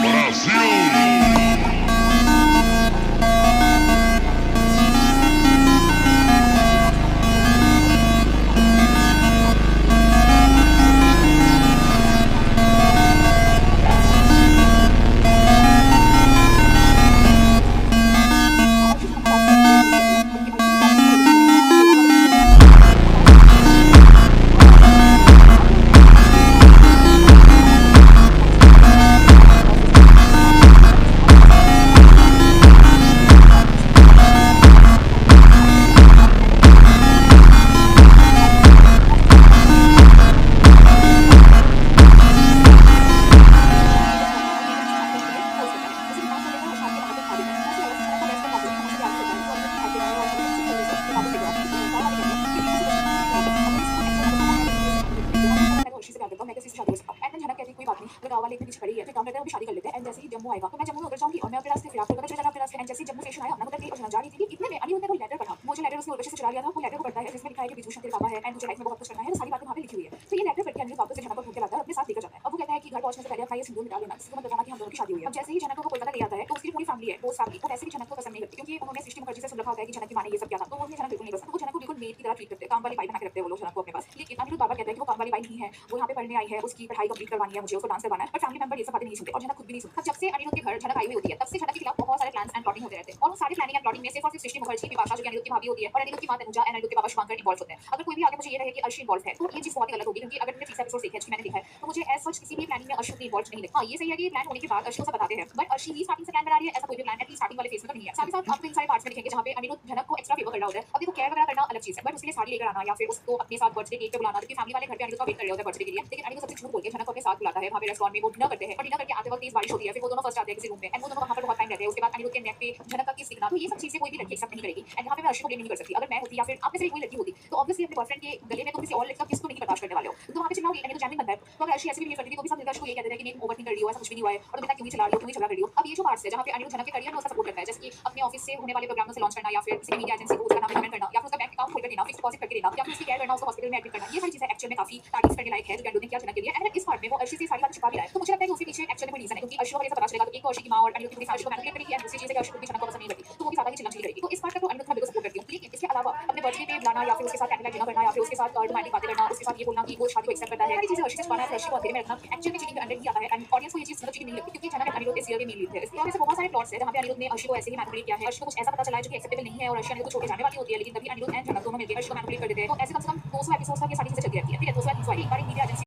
Brasil! गाँव वाले इतने पीछे पड़ी है, फिर काम करते हैं अभी शादी कर लेते हैं एंड जैसे ही जम्मू आएगा तो मैं जम्मू होकर जाऊंगी और मैं अपने रास्ते फिर पता चला अपने रास्ते एंड जैसे जम्मू स्टेशन आया ना मतलब जा रही थी इतने में अनिल ने कोई लेटर पढ़ा, वो जो लेटर उसने उर्वशी से चुरा लिया था, वो लेटर को पढ़ता है जिसमें लिखा है कि विभूषण तेरे पापा है एंड मुझे लाइफ में बहुत कुछ करना है, तो सारी बातें वहां पे लिखी हुई है। तो ये लेटर पढ़ के अनिल वापस से जनक को ढूंढ के लाता है, अपने साथ लेकर जाता है। अब वो कहता है कि घर पहुंचने से पहले अपना ये सिंदूर मिटा लेना, इसको मत बताना कि हम दोनों की शादी हुई है। अब जैसे ही जनक को कोलकाता ले आता है तो उसकी पूरी फैमिली है, वो फैमिली वो वैसे भी जनक को पसंद नहीं करती क्योंकि उन्होंने सृष्टि मुखर्जी से सुन रखा होता है कि जनक की माँ ने ये सब किया था, तो वो जनक बिल्कुल नहीं पसंद, वो जनक को बिल्कुल मेड की तरह ट्रीट करते हैं, काम वाली बाई बना के रखते हैं वो लोग जनक को अपने पास। लेकिन अनिरुद्ध बाबा कहता है कि वो काम वाली बाई नहीं है, वो यहाँ पे पढ़ने आई है, उसकी पढ़ाई कंप्लीट करवानी है, मुझे उसको डांस करवाना है, पर फैमिली मेंबर ये सब बातें नहीं सुनते और जनक खुद भी नहीं सुनता। जब से अनिरुद्ध के घर जनक आई हुई होती है तब से जनक के खिलाफ बहुत सारे प्लान्स एंड प्लॉटिंग होते रहते हैं और उन सारे प्लानिंग एंड प्लॉटिंग में सिर्फ और सिर्फ सृष्टि मुखर्जी की विपाशा जो अनिरुद्ध की भाभी होती है और अनिरुद्ध की मां तनुजा एंड अनिरुद्ध के बाबा शुभंकर इन्वॉल्व होते हैं। अगर कोई भी आगे मुझे ये रहे कि अर्शी इन्वॉल्व है तो ये चीज बहुत ही गलत होगी क्योंकि अगर मैंने 30 एपिसोड देखे हैं मैंने देखा है तो मुझे एज सच किसी भी प्लानिंग में अर्शी की इन्वॉल्व नहीं लगता। हाँ ये सही है कि प्लान होने के बाद अर्शी को सब बताते हैं बट अर्शी ही स्टार्टिंग से प्लान बना रही है, ऐसा कोई भी प्लान एटलीस्ट स्टार्टिंग वाले फेज में तो नहीं है। साथ ही साथ आपको इन सारे पार्ट्स में दिखेंगे जहां पे अनिरुद्ध जनक को एक्स्ट्रा फेवर कर रहा होता है। अब देखो केयर वगैरह करना अलग चीज है बट उसके लिए साड़ी लेकर आना या फिर उसको अपने साथ बर्थडे केक पे बुलाना, क्योंकि फैमिली वाले घर पे अनिरुद्ध का वेट कर रहे होते हैं बर्थडे के लिए, लेकिन अनिरुद्ध सबसे झूठ बोल के जनक को अपने साथ बुलाता है वहां पे रेस्टोरेंट में, वो डिनर करते हैं और डिनर करके आते वक्त तेज बारिश होती है, फिर वो दोनों फर्स्ट आते हैं किसी रूम में एंड वो दोनों वहां पर बहुत टाइम रहते हैं। उसके बाद अनिरुद्ध के नेक पे जनक का किस दिखना, तो ये सब चीजें कोई भी लड़की एक्सेप्ट नहीं करेगी एंड यहाँ पे मैं अर्शी को ब्लेम नहीं कर सकती। अगर मैं होती या फिर आप में से कोई लड़की होती तो ऑब्वियसली अपने बॉयफ्रेंड के गले में तुम किसी और लड़का किसको नहीं बर्दाश्त करने वाले हो, तो वहां पे चिल्लाओगे तो जेन्युइन बनता है। तो अगर अर्शी ऐसे भी बिहेव करती थी तो भी सब निर्दोष को ये कहते थे कि नहीं ओवर नहीं कर रही हो, ऐसा कुछ भी नहीं हुआ है और तुम इतना क्यों ही चला रही हो, क्यों ही झगड़ा कर रही हो। अब ये जो पार्ट्स है जहां पे अनिरुद्ध जनक के करियर में उसका सपोर्ट करता है, जैसे कि अपने ऑफिस से होने वाले प्रोग्रामों से लॉन्च करना या फिर किसी मीडिया एजेंसी को उसका नाम रिकमेंड करना या फिर उसका बैंक अकाउंट खोलकर देना, फिक्स्ड डिपॉजिट करके देना या फिर उसकी केयर करना, उसको हॉस्पिटल में एडमिट करना, ये सारी चीजें एक्चुअल में काफी तारीफ करने लायक है जो ने किया जनक के लिए। एंड इस पार्ट में वो अर्शी से सारी बातें छुपा भी रहा है, तो मुझे लगता है कि उसके पीछे एक्चुअल में कोई रीजन है क्योंकि अर्शी को ये सब पता चलेगा तो एक तो अर्शी की मां और अनिरुद्ध की पूरी फैमिली को मैनिपुलेट करेगी एंड दूसरी चीज है कि अर्शी खुद भी जनक को पसंद नहीं करती तो वो भी ज्यादा ही चिल्ला चिल्ली करेगी। तो इस पार्ट का तो अनिरुद्ध का बिल्कुल सपोर्ट करती हूँ। लेकिन इसके अलावा अपने बर्थडे पे बुलाना या फिर उसके साथ कैंडल लाइट डिनर करना या फिर उसके साथ रोमांटिक बातें करना, उसके साथ ये बोलना कि वो शादी को एक्सेप्ट करता है, ये चीजें अर्शी से छुपाना है, अर्शी को अंधेरे में रखना एक्चुअल में चीटिंग के अंडर ही आता है एंड ऑडियंस को ये चीज मतलब चीटिंग नहीं लगती क्योंकि जनक एंड अनिरुद्ध इस सीरियल में मेन लीड थे। इसके अलावा बहुत सारे प्लॉट्स है जहां पे अनिरुद्ध ने अर्शी को ऐसे ही मैनिपुलेट किया है, अर्शी को कुछ ऐसा पता चला है जो कि एक्सेप्टेबल नहीं है और अर्शी अनिरुद्ध को छोड़ के जाने वाली होती है, लेकिन तभी अनिरुद्ध एंड जनक दोनों मिलकर अर्शी को मैनिपुलेट कर देते हैं। तो ऐसे कम से कम 200 एपिसोड तक ये सारी चीजें चलती रहती है। ठीक है 200 एपिसोड एक बार मीडिया एजेंसी